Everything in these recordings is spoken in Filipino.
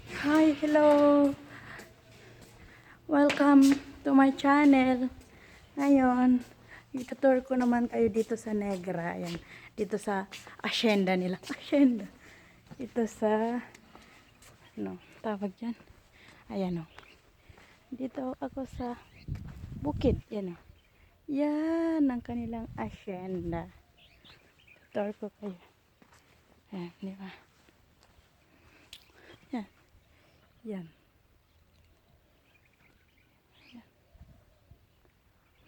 Hi, hello. Welcome to my channel. Ngayon, itutur ko naman kayo dito sa Negra. Ayan, dito sa asyenda nila. Asyenda. Dito sa, ano, tawag dyan. Ayan o. Dito ako sa bukid. Yan o. Yan ang kanilang asyenda. Tutur ko kayo. Ayan, di ba? Yan. Yan.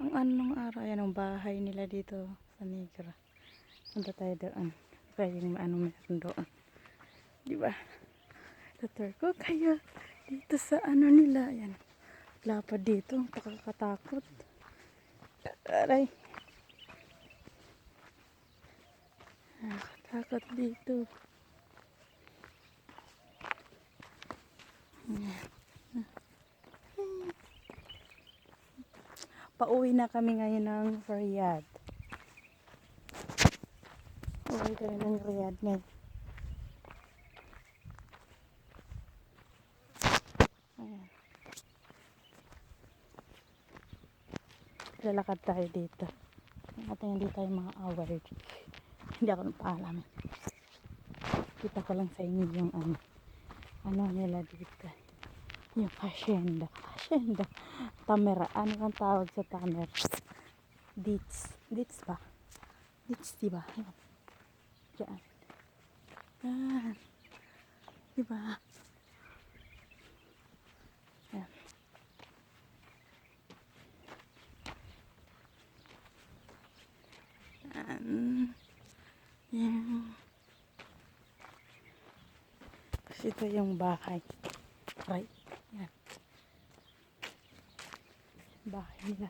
Ang anong araw, yan ang bahay nila dito sa Negra. Punta tayo doon. Kaya yung ano meron doon. Diba? Tutur ko kayo dito sa ano nila. Yan. Lapad dito. Pakakatakot. Aray. Nakakatakot dito. Pauwi na kami ngayon ng Riyadh. Uwi kami ng Riyadh ngayon. Ayan. Lalakad tayo dito. At hindi tayo mga award. Hindi ako napaalam. Kita ko lang sa inyo yung ano nila dito. Yung hacienda. Hacienda. Tamera. Ano ang tawag sa tamer? Ditz. Ditz ba? Ditz, diba? Yan. Diyan. Yan. Diba? Yan. Yan. Kasi ito yung bahay. Right. Yan. Bahay nila.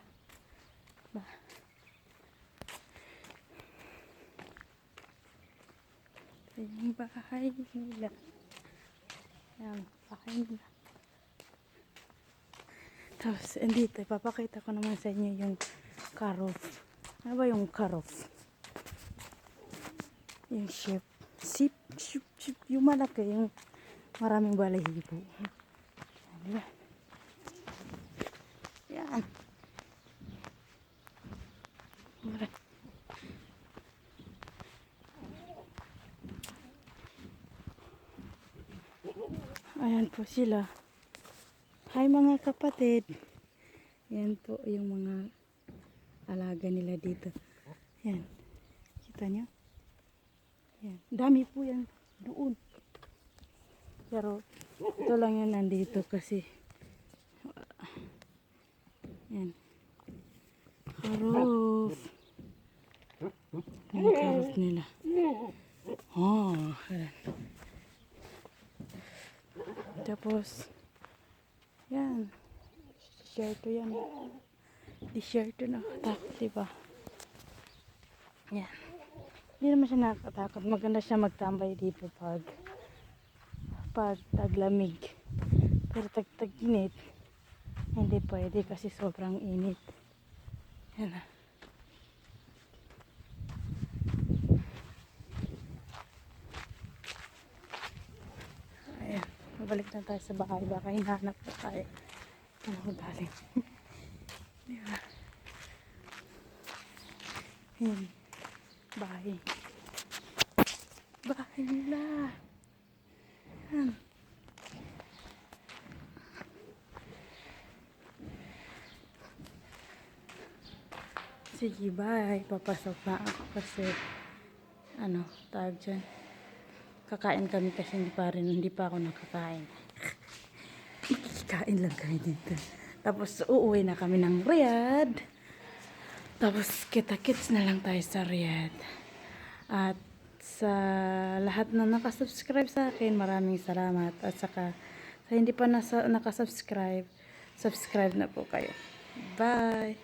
Ito yung bahay nila. Yan. Bahay nila. Tapos, dito, ipapakita ko naman sa inyo yung karof. Ano ba yung karof? Yung ship. Ship. Yung malaki, yung maraming balahibo. Diba? Yan. Ayan po sila. Hi mga kapatid. Yan po yung mga alaga nila dito. Yan. Kita nyo? Yan. Dami po yan doon. Pero ito lang yan nandito kasi yan. Karoof. Yung karoof nila. Oh, yan. Tapos yan. T-shirt yan. T-shirt na nakatakot, diba? Yan. Hindi naman siya nakakatakot. Maganda siya magtambay dito pag taglamig. Pero tag-init, hindi pwede kasi sobrang init. Yan na. Ayan. Mabalik na tayo sa bahay. Baka hinahanap na tayo. Ano galing? Diba? Yan. Bahay. Bahay nila. Yan. Sige, bye. Papasok na ako kasi ano, tawag dyan. Kakain kami kasi hindi pa ako nakakain. Kain lang kami dito. Tapos uuwi na kami ng Riyadh. Tapos kita-kits na lang tayo sa Riyadh. At sa lahat na nakasubscribe sa akin, maraming salamat. At saka sa hindi pa nakasubscribe, subscribe na po kayo. Bye!